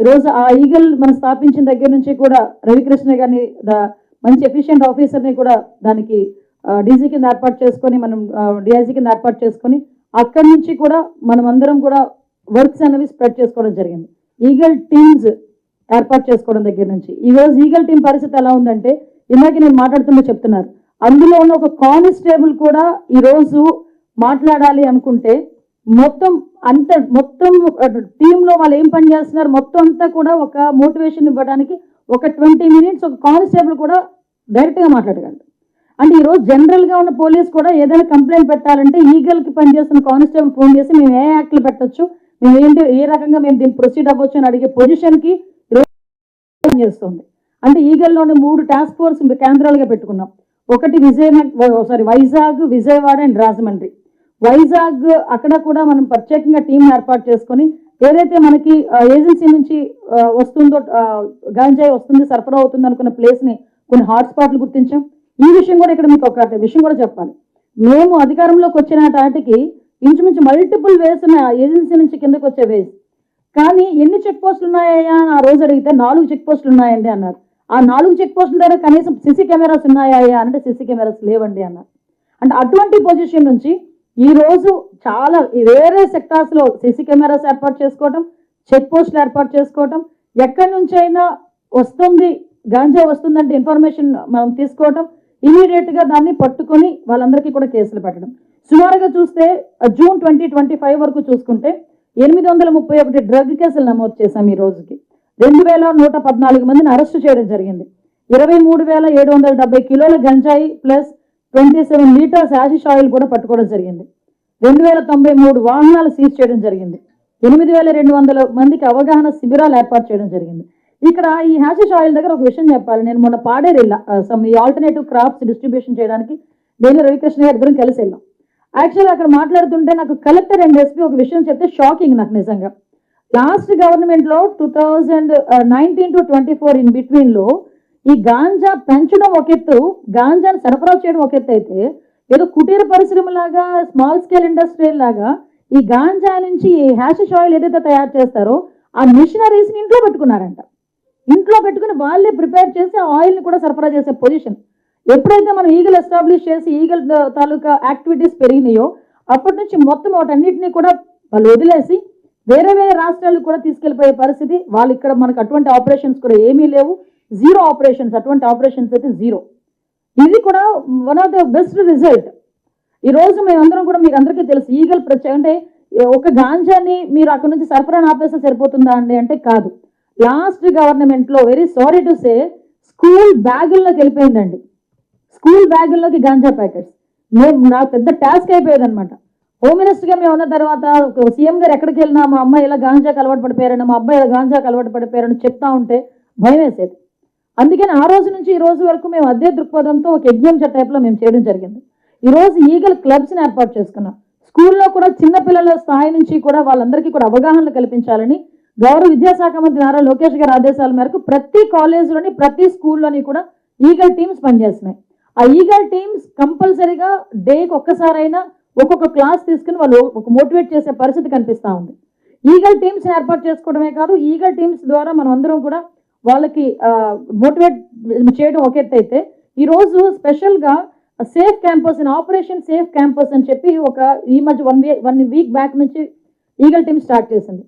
ఈరోజు ఆ ఈగల్ మనం స్థాపించిన దగ్గర నుంచి కూడా రవికృష్ణ గారిని మంచి ఎఫిషియెంట్ ఆఫీసర్ని కూడా దానికి డీజీ కింద ఏర్పాటు చేసుకొని మనం డిఐజీ కింద ఏర్పాటు చేసుకొని అక్కడి నుంచి కూడా మనం అందరం కూడా వర్క్స్ అనేవి స్ప్రెడ్ చేసుకోవడం జరిగింది. ఈగల్ టీమ్స్ ఏర్పాటు చేసుకోవడం దగ్గర నుంచి ఈరోజు ఈగల్ టీం పరిస్థితి ఎలా ఉందంటే ఇందాక నేను మాట్లాడుతుందో చెప్తున్నారు, అందులో ఉన్న ఒక కానిస్టేబుల్ కూడా ఈరోజు మాట్లాడాలి అనుకుంటే మొత్తం టీంలో వాళ్ళు ఏం పని చేస్తున్నారు మొత్తం అంతా కూడా ఒక మోటివేషన్ ఇవ్వడానికి ఒక 20 minutes ఒక కానిస్టేబుల్ కూడా డైరెక్ట్గా మాట్లాడగలరు. అంటే ఈరోజు జనరల్గా ఉన్న పోలీస్ కూడా ఏదైనా కంప్లైంట్ పెట్టాలంటే ఈగల్కి పనిచేస్తున్న కానిస్టేబుల్ ఫోన్ చేసి మేము ఏ యాక్ట్లు పెట్టచ్చు, మేము ఏంటి ఏ రకంగా మేము దీన్ని ప్రొసీడ్ అవ్వచ్చు అని అడిగే పొజిషన్కి ఈరోజు చేస్తుంది. అంటే ఈగల్లోని 3 టాస్క్ ఫోర్స్ కేంద్రాలుగా పెట్టుకున్నాం. ఒకటి వైజాగ్, విజయవాడ అండ్ రాజమండ్రి. వైజాగ్ అక్కడ కూడా మనం ప్రత్యేకంగా టీం ఏర్పాటు చేసుకొని ఏదైతే మనకి ఏజెన్సీ నుంచి వస్తుందో గాంజాయి వస్తుంది సరఫరా అవుతుంది అనుకున్న ప్లేస్ని కొన్ని హాట్స్పాట్లు గుర్తించాం. ఈ విషయం కూడా ఇక్కడ మీకు ఒక విషయం కూడా చెప్పాలి, మేము అధికారంలోకి వచ్చిన నాటికి ఇంచుమించు మల్టిపుల్ వేస్ ఉన్నాయి ఏజెన్సీ నుంచి కిందకు వచ్చే వేస్. కానీ ఎన్ని చెక్ పోస్టులు ఉన్నాయా అని ఆ రోజు అడిగితే 4 చెక్ పోస్టులు ఉన్నాయండి అన్నారు. ఆ 4 చెక్ పోస్టుల దగ్గర కనీసం సిసి కెమెరాస్ ఉన్నాయా అంటే సిసి కెమెరాస్ లేవండి అన్నారు. అంటే అటువంటి పొజిషన్ నుంచి ఈరోజు చాలా వేరే సెక్టార్స్లో సిసి కెమెరాస్ ఏర్పాటు చేసుకోవటం, చెక్ పోస్టులు ఏర్పాటు చేసుకోవటం, ఎక్కడి నుంచి అయినా వస్తుంది గాంజా వస్తుందంటే ఇన్ఫర్మేషన్ మనం తీసుకోవటం, ఇమీడియట్గా దాన్ని పట్టుకొని వాళ్ళందరికీ కూడా కేసులు పెట్టడం. సుమారుగా చూస్తే జూన్ 2025 వరకు చూసుకుంటే 831 డ్రగ్ కేసులు నమోదు చేశాం. ఈ రోజుకి 2114 మందిని అరెస్టు చేయడం జరిగింది. 23,770 కిలోల గంజాయి ప్లస్ 27 లీటర్స్ యాషిష్ ఆయిల్ కూడా పట్టుకోవడం జరిగింది. 2093 వాహనాలు సీజ్ చేయడం జరిగింది. 8,200 మందికి అవగాహన శిబిరాలు ఏర్పాటు చేయడం జరిగింది. ఇక్కడ ఈ హ్యాషిష్ ఆయిల్ దగ్గర ఒక విషయం చెప్పాలి, నేను మొన్న పాడేరు వెళ్ళా ఈ ఆల్టర్నేటివ్ క్రాప్స్ డిస్ట్రిబ్యూషన్ చేయడానికి నేను రవికృష్ణ గారి ఇద్దరం కలిసి వెళ్ళాం. యాక్చువల్గా అక్కడ మాట్లాడుతుంటే నాకు కలెక్టర్ అండ్ ఎస్పీ ఒక విషయం చెప్తే షాకింగ్ నాకు నిజంగా. లాస్ట్ గవర్నమెంట్లో 2019 to 24 ఇన్ బిట్వీన్లో ఈ గాంజా పెంచడం ఒక ఎత్తు, గాంజాను సరఫరా చేయడం ఒక ఎత్తు అయితే ఏదో కుటీర పరిశ్రమ లాగా స్మాల్ స్కేల్ ఇండస్ట్రీ లాగా ఈ గాంజా నుంచి ఈ హ్యాషిష్ ఆయిల్ ఏదైతే తయారు చేస్తారో ఆ మిషనరీస్ని ఇంట్లో పెట్టుకున్నారంట. ఇంట్లో పెట్టుకుని వాళ్ళే ప్రిపేర్ చేసి ఆ ఆయిల్ని కూడా సరఫరా చేసే పొజిషన్. ఎప్పుడైతే మనం ఈగల్ ఎస్టాబ్లిష్ చేసి ఈగల్ తాలూకా యాక్టివిటీస్ పెరిగినాయో అప్పటి నుంచి మొత్తం వాటన్నిటినీ కూడా వాళ్ళు వదిలేసి వేరే వేరే రాష్ట్రాలకు కూడా తీసుకెళ్ళిపోయే పరిస్థితి. వాళ్ళు ఇక్కడ మనకు అటువంటి ఆపరేషన్స్ కూడా ఏమీ లేవు, జీరో ఆపరేషన్స్, అటువంటి ఆపరేషన్స్ అయితే జీరో. ఇది కూడా one of the best result. ఈరోజు మేమందరం కూడా మీకు అందరికీ తెలుసు ఈగల్ అంటే ఒక గాంజాని మీరు అక్కడ నుంచి సరఫరా ఆపేస్తే సరిపోతుందా అండి అంటే కాదు. లాస్ట్ గవర్నమెంట్లో very sorry to say school బ్యాగుల్లోకి వెళ్ళిపోయిందండి. స్కూల్ బ్యాగుల్లోకి గాంజా ప్యాకెట్స్ నాకు పెద్ద టాస్క్ అయిపోయేది అనమాట. హోమ్ మినిస్టర్గా మేము ఉన్న తర్వాత సీఎం గారు ఎక్కడికి వెళ్ళినా మా అమ్మాయి ఇలా గాంజాకి అలవాటు పడిపోయారని, మా అబ్బాయి ఇలా గాంజాకి అలవాటు పడిపోయారని చెప్తా ఉంటే భయం వేసేది. అందుకని ఆ రోజు నుంచి ఈ రోజు వరకు మేము అదే దృక్పథంతో ఒక యజ్ఞం టైప్లో మేము చేయడం జరిగింది. ఈరోజు ఈగల్ క్లబ్స్ని ఏర్పాటు చేసుకున్నాం. స్కూల్లో కూడా చిన్నపిల్లల స్థాయి నుంచి కూడా వాళ్ళందరికీ కూడా అవగాహన కల్పించాలని గౌరవ విద్యాశాఖ మంత్రి నారా లోకేష్ గారి ఆదేశాల మేరకు ప్రతి కాలేజీలోని ప్రతి స్కూల్లోని కూడా ఈగల్ టీమ్స్ పనిచేస్తున్నాయి. ఆ ఈగల్ టీమ్స్ కంపల్సరీగా డేకి ఒక్కసారైనా ఒక్కొక్క క్లాస్ తీసుకుని వాళ్ళు ఒక మోటివేట్ చేసే పరిస్థితి కనిపిస్తూ ఉంది. ఈగల్ టీమ్స్ ఏర్పాటు చేసుకోవడమే కాదు, ఈగల్ టీమ్స్ ద్వారా మనం అందరం కూడా వాళ్ళకి మోటివేట్ చేయడం ఒక ఎత్తు అయితే ఈరోజు స్పెషల్గా safe campus in operation safe campus అని చెప్పి ఈ మధ్య 1 వీక్ బ్యాక్ నుంచి ఈగల్ టీమ్ స్టార్ట్ చేసింది.